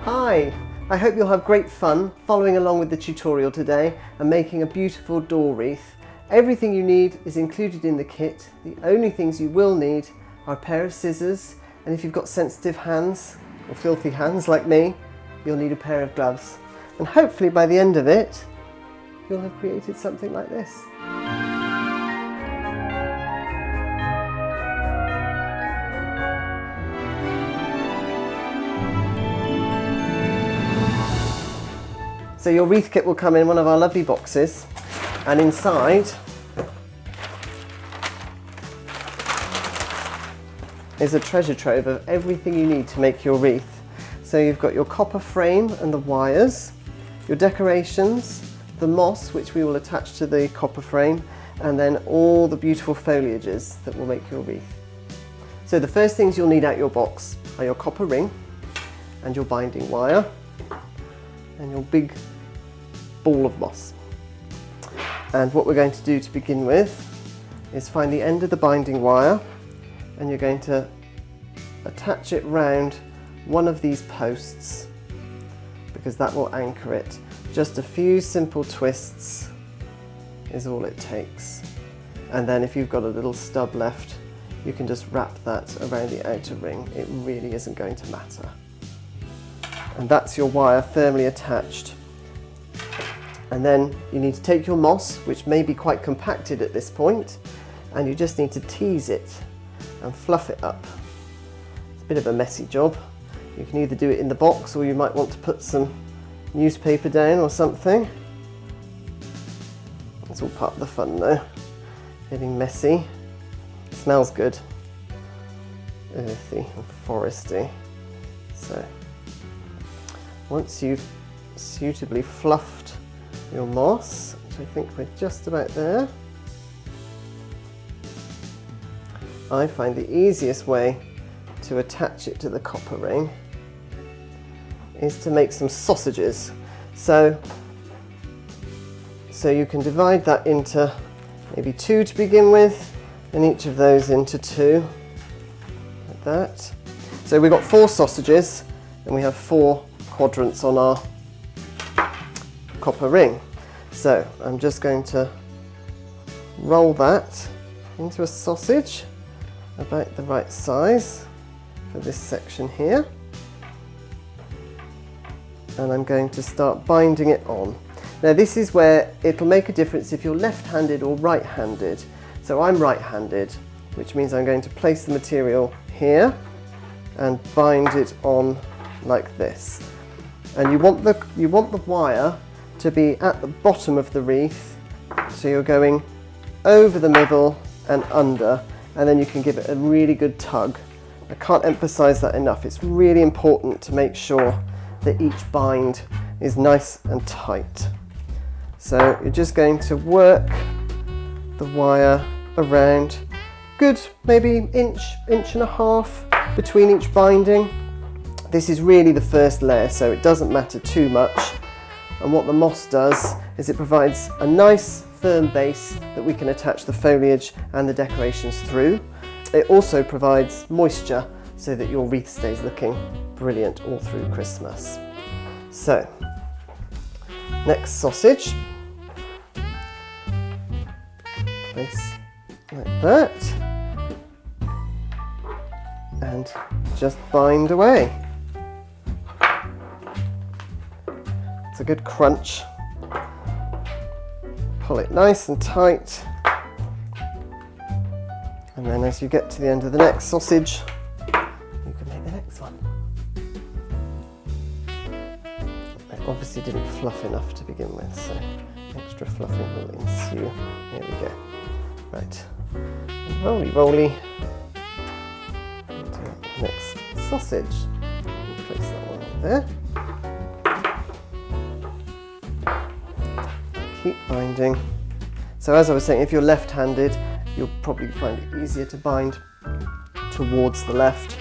Hi, I hope you'll have great fun following along with the tutorial today and making a beautiful door wreath. Everything you need is included in the kit. The only things you will need are a pair of scissors, and if you've got sensitive hands or filthy hands like me, you'll need a pair of gloves. And hopefully by the end of it, you'll have created something like this. So your wreath kit will come in one of our lovely boxes, and inside is a treasure trove of everything you need to make your wreath. So you've got your copper frame and the wires, your decorations, the moss which we will attach to the copper frame, and then all the beautiful foliages that will make your wreath. So the first things you'll need out your box are your copper ring and your binding wire and your big ball of moss. And what we're going to do to begin with is find the end of the binding wire, and you're going to attach it round one of these posts because that will anchor it. Just a few simple twists is all it takes. And then if you've got a little stub left, you can just wrap that around the outer ring. It really isn't going to matter. And that's your wire firmly attached. And then you need to take your moss, which may be quite compacted at this point, and you just need to tease it and fluff it up. It's a bit of a messy job. You can either do it in the box, or you might want to put some newspaper down or something. It's all part of the fun though, getting messy. It smells good, earthy and foresty. So once you've suitably fluffed your moss, which I think we're just about there, I find the easiest way to attach it to the copper ring is to make some sausages. So you can divide that into maybe two to begin with, and each of those into two, like that. So we've got 4 sausages, and we have 4 quadrants on our copper ring. So I'm just going to roll that into a sausage about the right size for this section here, and I'm going to start binding it on. Now this is where it'll make a difference if you're left-handed or right-handed. So I'm right-handed, which means I'm going to place the material here and bind it on like this. And you want the wire to be at the bottom of the wreath, so you're going over the middle and under, and then you can give it a really good tug. I can't emphasize that enough. It's really important to make sure that each bind is nice and tight. So you're just going to work the wire around, good maybe inch and a half between each binding. This is really the first layer, so it doesn't matter too much. And what the moss does is it provides a nice firm base that we can attach the foliage and the decorations through. It also provides moisture so that your wreath stays looking brilliant all through Christmas. So, next sausage. Place like that. And just bind away. It's a good crunch. Pull it nice and tight. And then as you get to the end of the next sausage, you can make the next one. I obviously didn't fluff enough to begin with, so extra fluffing will ensue. There we go. Right. And roly. Next sausage. Place that one up there. Keep binding. So as I was saying, if you're left-handed, you'll probably find it easier to bind towards the left.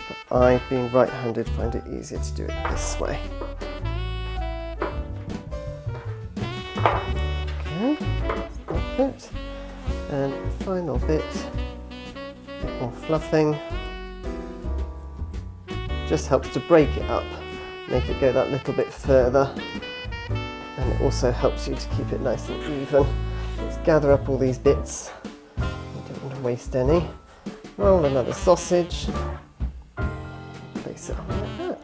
But I, being right-handed, find it easier to do it this way. Okay, that bit. And the final bit, a bit more fluffing. Just helps to break it up make it go that little bit further, and it also helps you to keep it nice and even. Let's gather up all these bits, you don't want to waste any. Roll another sausage, place it on like that.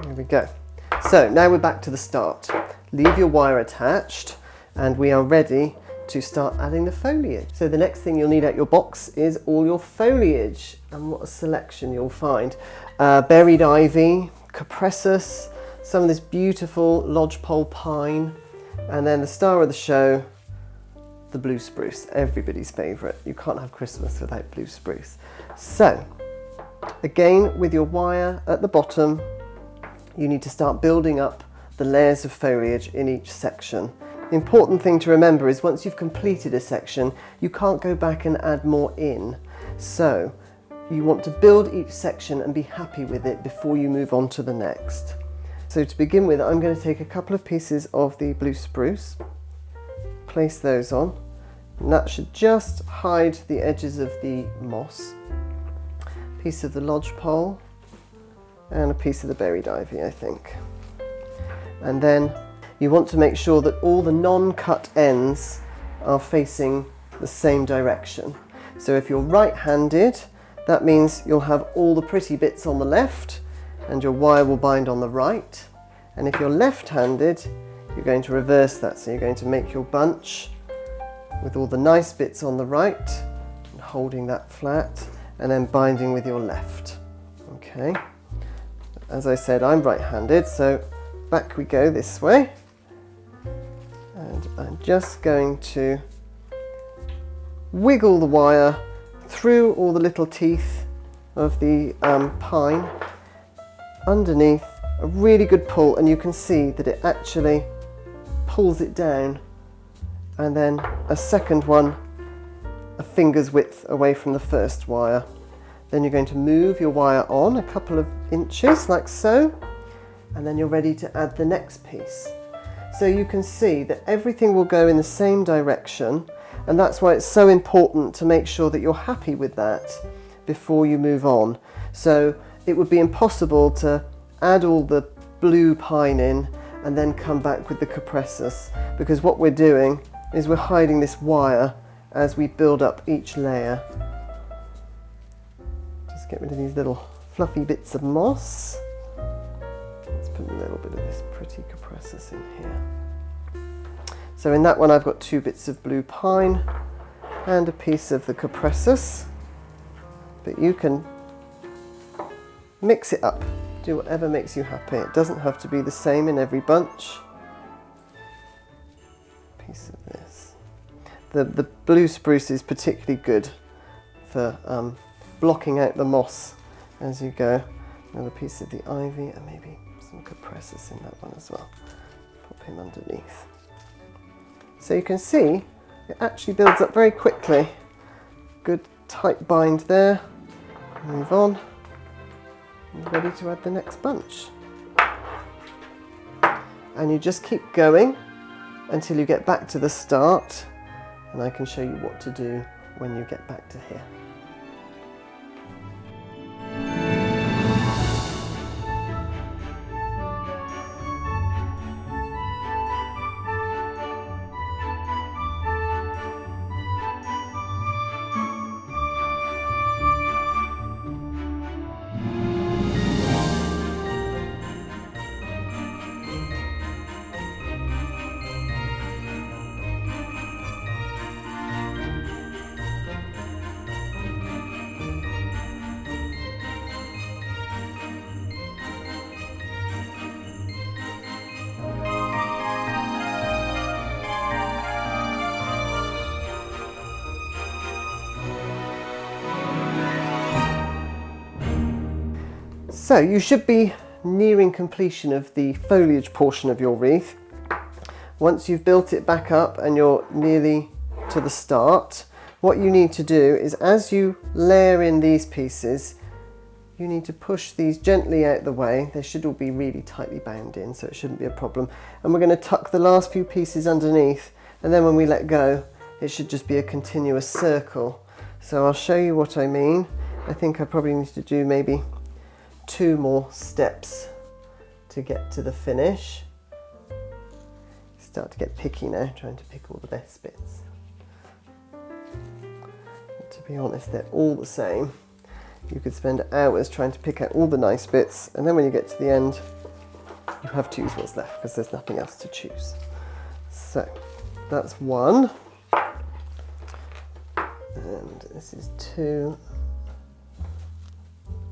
There we go. So now we're back to the start. Leave your wire attached and we are ready to start adding the foliage. So the next thing you'll need at your box is all your foliage, and what a selection you'll find. Buried ivy, cupressus, some of this beautiful lodgepole pine, and then the star of the show, the blue spruce, everybody's favourite. You can't have Christmas without blue spruce. So again, with your wire at the bottom, you need to start building up the layers of foliage in each section. The important thing to remember is once you've completed a section, you can't go back and add more in. So you want to build each section and be happy with it before you move on to the next. So to begin with, I'm going to take a couple of pieces of the blue spruce, place those on, and that should just hide the edges of the moss. A piece of the lodgepole, and a piece of the buried ivy, I think. And then you want to make sure that all the non-cut ends are facing the same direction. So if you're right-handed, that means you'll have all the pretty bits on the left and your wire will bind on the right. And if you're left-handed, you're going to reverse that. So you're going to make your bunch with all the nice bits on the right and holding that flat and then binding with your left. Okay. As I said, I'm right-handed, so back we go this way. And I'm just going to wiggle the wire through all the little teeth of the pine underneath. A really good pull, and you can see that it actually pulls it down, and then a second one a finger's width away from the first wire. Then you're going to move your wire on a couple of inches like so, and then you're ready to add the next piece. So you can see that everything will go in the same direction, and that's why it's so important to make sure that you're happy with that before you move on. So it would be impossible to add all the blue pine in and then come back with the cupressus, because what we're doing is we're hiding this wire as we build up each layer. Just get rid of these little fluffy bits of moss. Let's put a little bit of this pretty cupressus in here. So in that one I've got 2 bits of blue pine and a piece of the cupressus, but you can mix it up, do whatever makes you happy. It doesn't have to be the same in every bunch. Piece of this. The blue spruce is particularly good for blocking out the moss as you go. Another piece of the ivy and maybe some cupressus in that one as well. Pop him underneath. So you can see it actually builds up very quickly. Good tight bind there. Move on. And ready to add the next bunch. And you just keep going until you get back to the start, and I can show you what to do when you get back to here. So you should be nearing completion of the foliage portion of your wreath. Once you've built it back up and you're nearly to the start, what you need to do is, as you layer in these pieces, you need to push these gently out the way. They should all be really tightly bound in, so it shouldn't be a problem. And we're going to tuck the last few pieces underneath, and then when we let go, it should just be a continuous circle. So I'll show you what I mean. I think I probably need to do maybe 2 more steps to get to the finish. Start to get picky now, trying to pick all the best bits. But to be honest, they're all the same. You could spend hours trying to pick out all the nice bits, and then when you get to the end, you have to use what's left because there's nothing else to choose. So that's 1. And this is 2.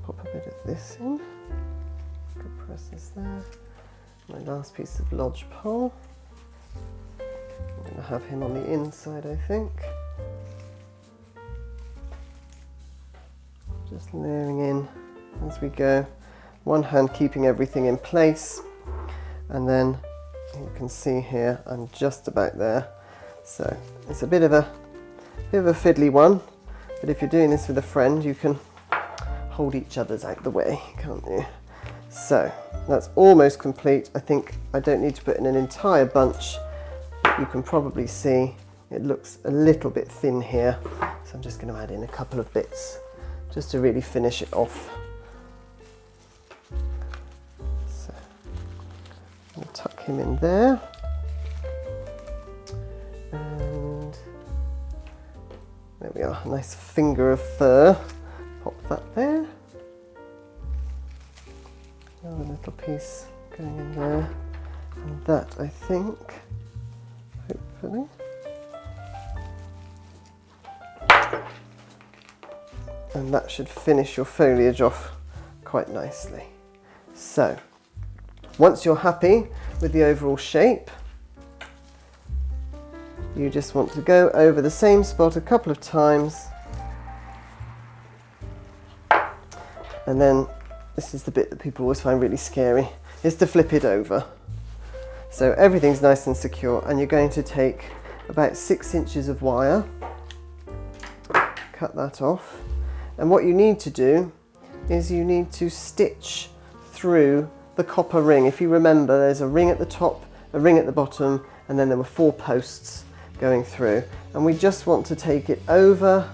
Pop a bit of this in. Good presses there. My last piece of lodgepole. I'm going to have him on the inside, I think. Just layering in as we go. One hand keeping everything in place. And then you can see here, I'm just about there. So it's a bit of a fiddly one, but if you're doing this with a friend, you can hold each other's out the way, can't you? So that's almost complete. I think I don't need to put in an entire bunch. You can probably see it looks a little bit thin here, so I'm just going to add in a couple of bits just to really finish it off. So I'll tuck him in there. And there we are, a nice finger of fur. Pop that there. Another little piece going in there. And that, I think, hopefully. And that should finish your foliage off quite nicely. So, once you're happy with the overall shape, you just want to go over the same spot a couple of times. And then, this is the bit that people always find really scary, is to flip it over. So everything's nice and secure, and you're going to take about 6 inches of wire, cut that off. And what you need to do is you need to stitch through the copper ring. If you remember, there's a ring at the top, a ring at the bottom, and then there were 4 posts going through. And we just want to take it over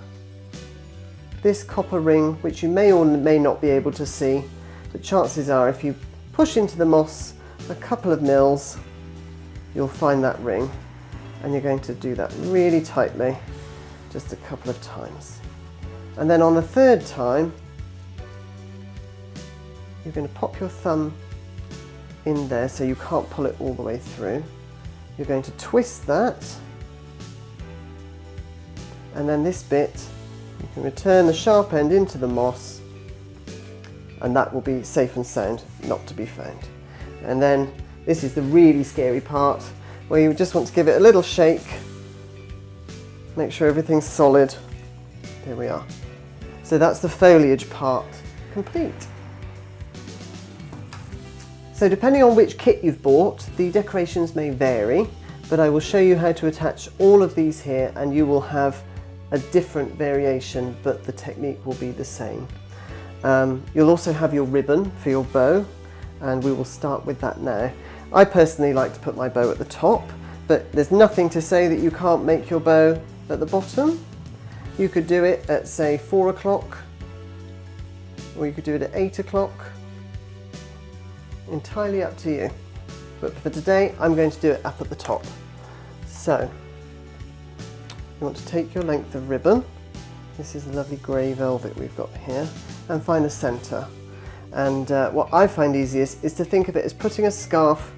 this copper ring, which you may or may not be able to see, but chances are if you push into the moss a couple of mils, you'll find that ring. And you're going to do that really tightly, just a couple of times. And then on the 3rd time, you're going to pop your thumb in there so you can't pull it all the way through. You're going to twist that, and then this bit, you can return the sharp end into the moss, and that will be safe and sound, not to be found. And then this is the really scary part, where you just want to give it a little shake, make sure everything's solid. There we are. So that's the foliage part complete. So depending on which kit you've bought, the decorations may vary, but I will show you how to attach all of these here, and you will have a different variation, but the technique will be the same. You'll also have your ribbon for your bow, and we will start with that now. I personally like to put my bow at the top, but there's nothing to say that you can't make your bow at the bottom. You could do it at, say, 4 o'clock, or you could do it at 8 o'clock. Entirely up to you. But for today, I'm going to do it up at the top. So, you want to take your length of ribbon. This is the lovely grey velvet we've got here, and find the centre. And what I find easiest is to think of it as putting a scarf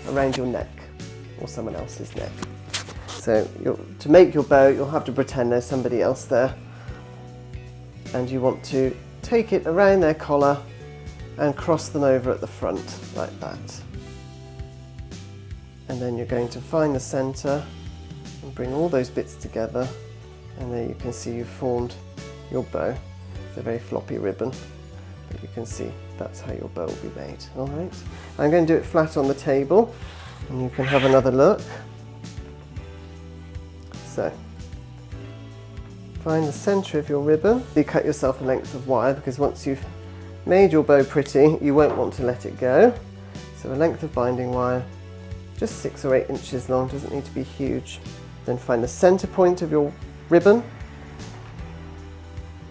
around your neck, or someone else's neck. So to make your bow, you'll have to pretend there's somebody else there. And you want to take it around their collar and cross them over at the front, like that. And then you're going to find the centre and bring all those bits together. And there you can see you've formed your bow. It's a very floppy ribbon, but you can see that's how your bow will be made. All right. I'm going to do it flat on the table, and you can have another look. So, find the centre of your ribbon. You cut yourself a length of wire, because once you've made your bow pretty, you won't want to let it go. So a length of binding wire, just 6 or 8 inches long, doesn't need to be huge. Then find the center point of your ribbon.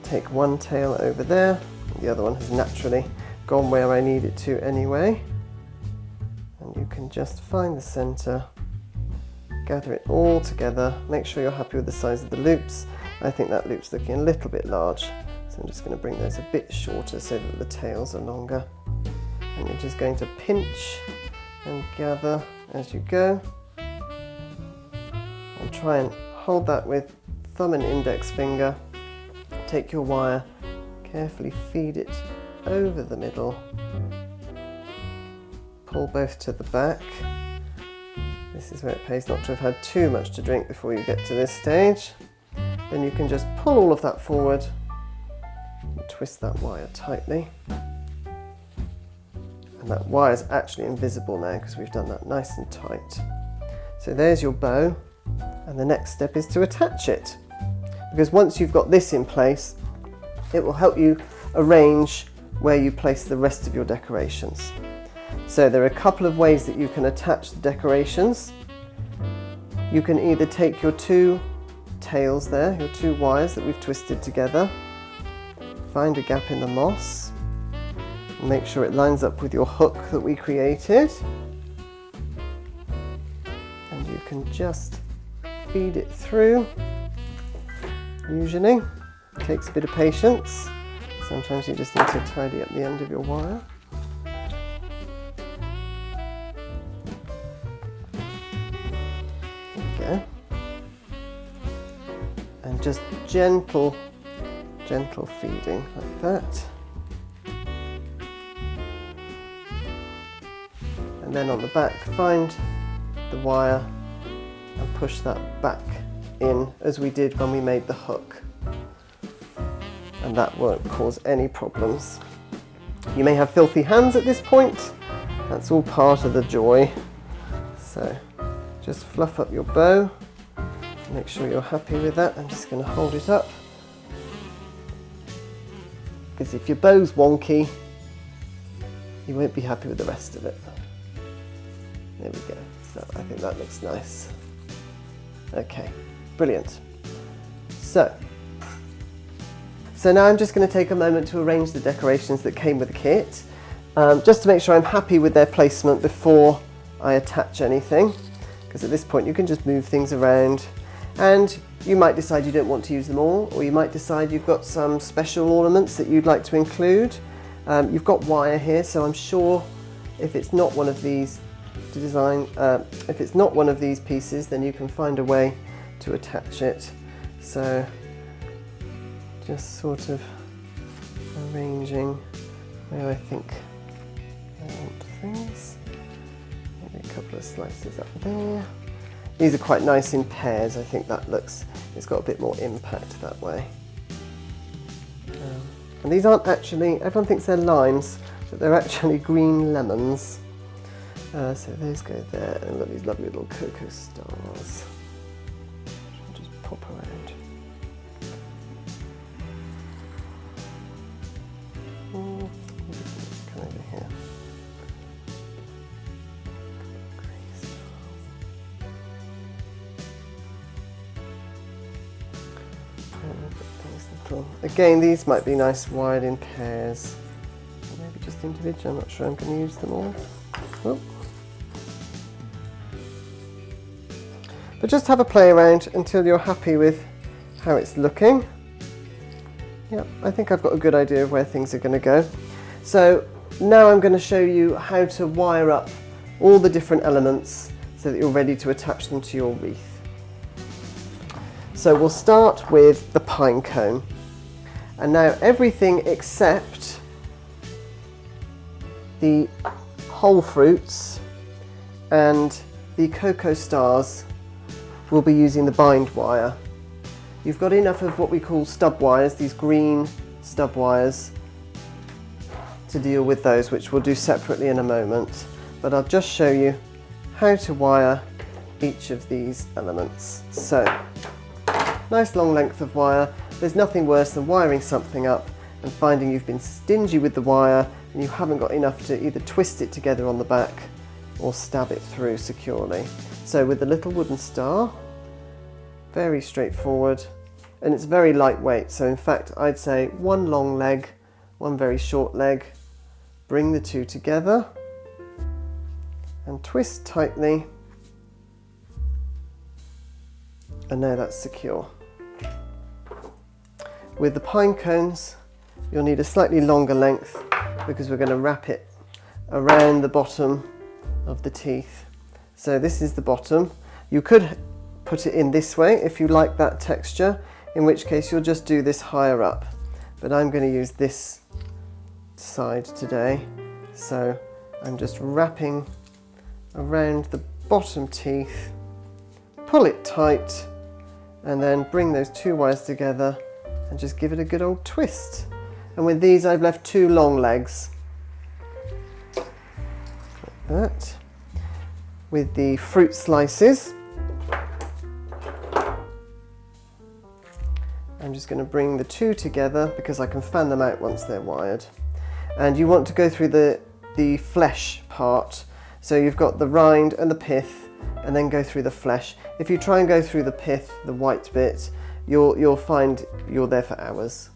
Take one tail over there, the other one has naturally gone where I need it to anyway. And you can just find the center, gather it all together, make sure you're happy with the size of the loops. I think that loop's looking a little bit large, so I'm just going to bring those a bit shorter so that the tails are longer. And you're just going to pinch and gather as you go. And try and hold that with thumb and index finger. Take your wire, carefully feed it over the middle. Pull both to the back. This is where it pays not to have had too much to drink before you get to this stage. Then you can just pull all of that forward and twist that wire tightly. And that wire is actually invisible now because we've done that nice and tight. So there's your bow, and the next step is to attach it. Because once you've got this in place, it will help you arrange where you place the rest of your decorations. So there are a couple of ways that you can attach the decorations. You can either take your 2 tails there, your 2 wires that we've twisted together, find a gap in the moss, and make sure it lines up with your hook that we created. And you can just feed it through. Usually, it takes a bit of patience. Sometimes you just need to tidy up the end of your wire. There we go. And just gentle feeding like that. And then on the back, find the wire and push that back in as we did when we made the hook. And that won't cause any problems. You may have filthy hands at this point. That's all part of the joy. So just fluff up your bow. Make sure you're happy with that. I'm just going to hold it up. Because if your bow's wonky, you won't be happy with the rest of it. There we go. So I think that looks nice. Okay, brilliant. So now I'm just going to take a moment to arrange the decorations that came with the kit, just to make sure I'm happy with their placement before I attach anything, because at this point you can just move things around, and you might decide you don't want to use them all, or you might decide you've got some special ornaments that you'd like to include. You've got wire here, so I'm sure if it's not one of these if it's not one of these pieces, then you can find a way to attach it. So just sort of arranging where I think I want things. Maybe a couple of slices up there. These are quite nice in pairs. I think that looks, it's got a bit more impact that way. And these aren't actually, everyone thinks they're limes, but they're actually green lemons. So those go there, and look, these lovely little cocoa stars. I'll just pop around. Come over here. Again, these might be nice wired in pairs. Maybe just individual, I'm not sure I'm going to use them all. Oh. But just have a play around until you're happy with how it's looking. Yeah, I think I've got a good idea of where things are going to go. So now I'm going to show you how to wire up all the different elements so that you're ready to attach them to your wreath. So we'll start with the pine cone. And now everything except the whole fruits and the cocoa stars will be using the bind wire. You've got enough of what we call stub wires, these green stub wires, to deal with those, which we'll do separately in a moment. But I'll just show you how to wire each of these elements. So, nice long length of wire. There's nothing worse than wiring something up and finding you've been stingy with the wire and you haven't got enough to either twist it together on the back or stab it through securely. So with the little wooden star, very straightforward, and it's very lightweight. So in fact, I'd say one long leg, one very short leg, bring the two together and twist tightly, and now that's secure. With the pine cones, you'll need a slightly longer length because we're going to wrap it around the bottom of the teeth. So this is the bottom. You could put it in this way if you like that texture, in which case you'll just do this higher up. But I'm going to use this side today. So I'm just wrapping around the bottom teeth, pull it tight, and then bring those two wires together and just give it a good old twist. And with these I've left two long legs, like that. With the fruit slices, I'm just going to bring the two together because I can fan them out once they're wired. And you want to go through the flesh part. So you've got the rind and the pith, and then go through the flesh. If you try and go through the pith, the white bit, you'll find you're there for hours.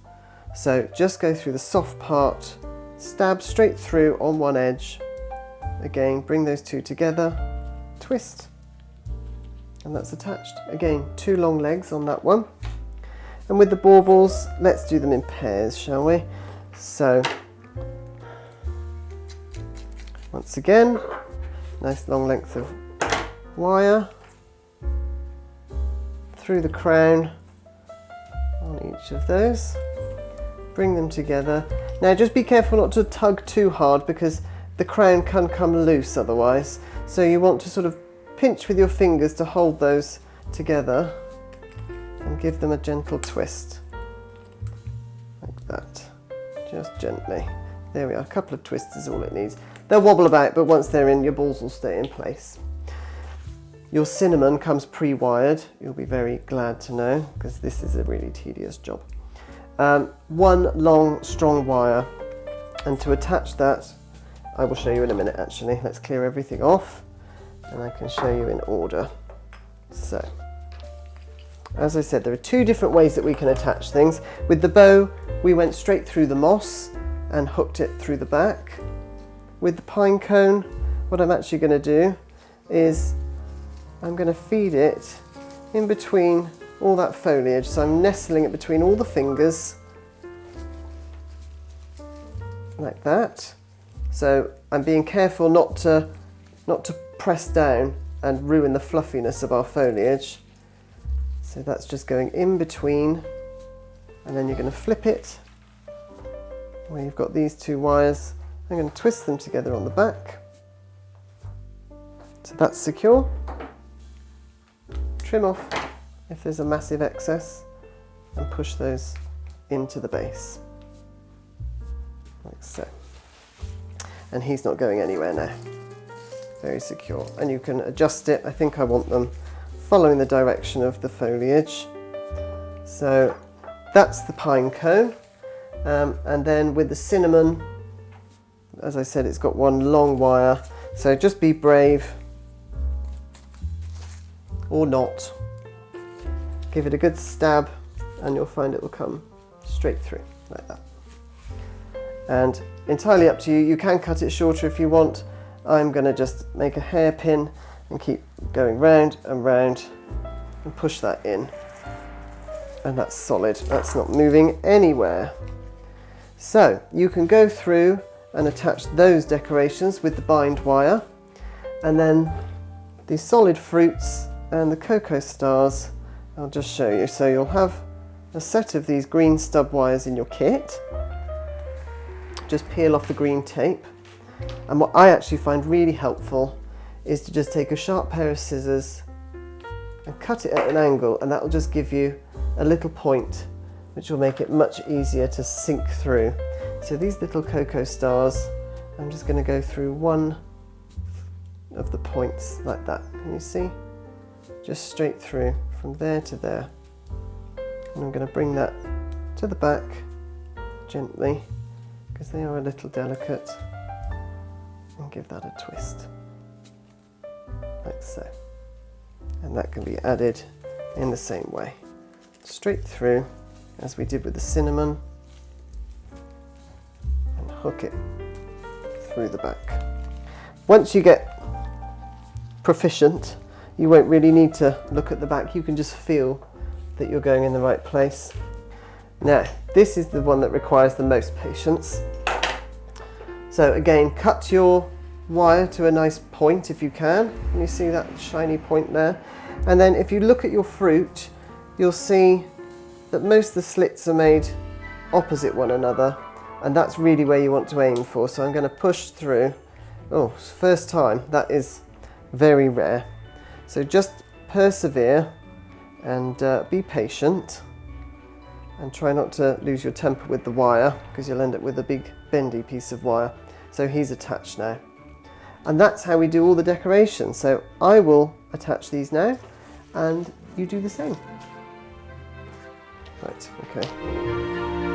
So just go through the soft part, stab straight through on one edge. Again, bring those two together, twist, and that's attached. Again, two long legs on that one. And with the baubles, let's do them in pairs, shall we? So, once again, nice long length of wire through the crown on each of those. Bring them together. Now just be careful not to tug too hard because the crown can come loose otherwise. So you want to sort of pinch with your fingers to hold those together and give them a gentle twist. Like that. Just gently. There we are, a couple of twists is all it needs. They'll wobble about, but once they're in, your balls will stay in place. Your cinnamon comes pre-wired, you'll be very glad to know, because this is a really tedious job. One long, strong wire, and to attach that, I will show you in a minute actually. Let's clear everything off, and I can show you in order. So, as I said, there are two different ways that we can attach things. With the bow, we went straight through the moss and hooked it through the back. With the pine cone, what I'm actually going to do is I'm going to feed it in between all that foliage. So I'm nestling it between all the fingers, like that. So I'm being careful not to press down and ruin the fluffiness of our foliage. So that's just going in between, and then you're going to flip it where you've got these two wires. I'm going to twist them together on the back. So that's secure. Trim off if there's a massive excess and push those into the base, like so. And he's not going anywhere now. Very secure. And you can adjust it. I think I want them following the direction of the foliage. So that's the pine cone. And then with the cinnamon, as I said, it's got one long wire. So just be brave, or not. Give it a good stab and you'll find it will come straight through like that. And entirely up to you. You can cut it shorter if you want. I'm going to just make a hairpin and keep going round and round and push that in. And that's solid. That's not moving anywhere. So you can go through and attach those decorations with the bind wire, and then the solid fruits and the cocoa stars I'll just show you. So you'll have a set of these green stub wires in your kit. Just peel off the green tape, and what I actually find really helpful is to just take a sharp pair of scissors and cut it at an angle, and that will just give you a little point which will make it much easier to sink through. So these little cocoa stars, I'm just going to go through one of the points like that. Can you see? Just straight through from there to there. And I'm going to bring that to the back gently, because they are a little delicate, and give that a twist, like so. And that can be added in the same way, straight through as we did with the cinnamon, and hook it through the back. Once you get proficient, you won't really need to look at the back. You can just feel that you're going in the right place. Now, this is the one that requires the most patience. So again, cut your wire to a nice point if you can. Can you see that shiny point there? And then if you look at your fruit, you'll see that most of the slits are made opposite one another, and that's really where you want to aim for. So I'm going to push through. Oh, first time, that is very rare. So just persevere and be patient, and try not to lose your temper with the wire, because you'll end up with a big bendy piece of wire. So he's attached now. And that's how we do all the decorations. So I will attach these now, and you do the same. Right, okay.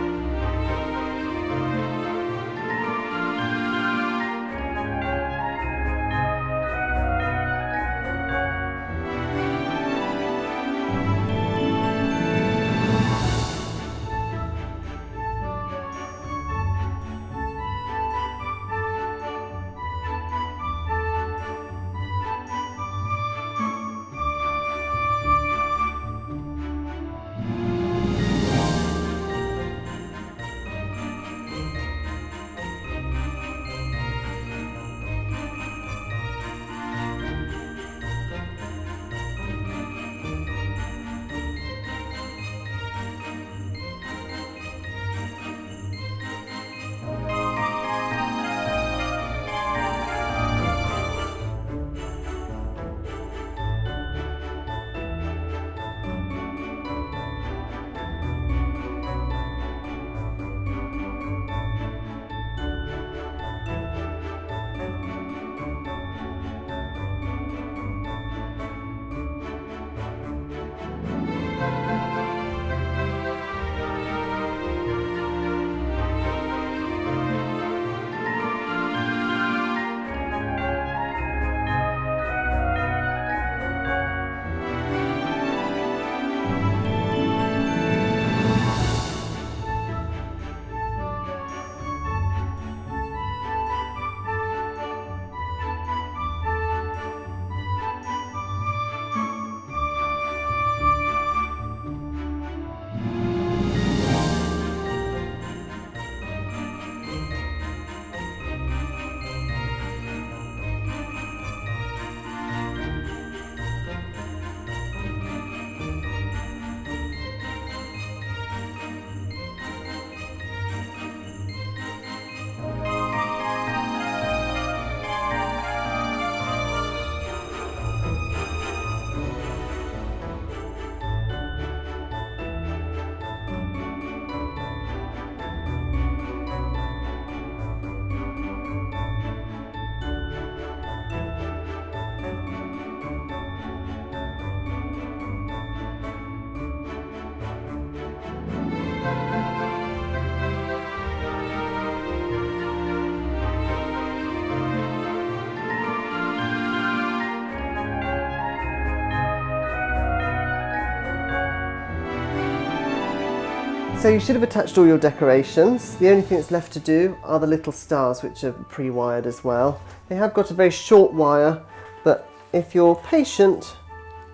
So you should have attached all your decorations. The only thing that's left to do are the little stars, which are pre-wired as well. They have got a very short wire, but if you're patient,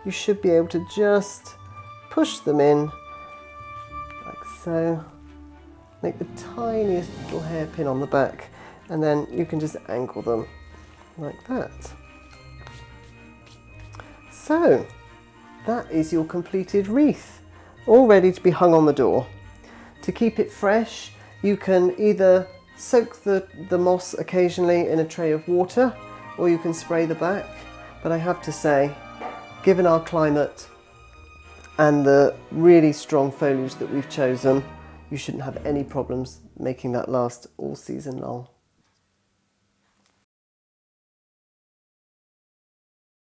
you should be able to just push them in like so. Make the tiniest little hairpin on the back, and then you can just angle them like that. So that is your completed wreath, all ready to be hung on the door. To keep it fresh, you can either soak the moss occasionally in a tray of water, or you can spray the back. But I have to say, given our climate and the really strong foliage that we've chosen, you shouldn't have any problems making that last all season long.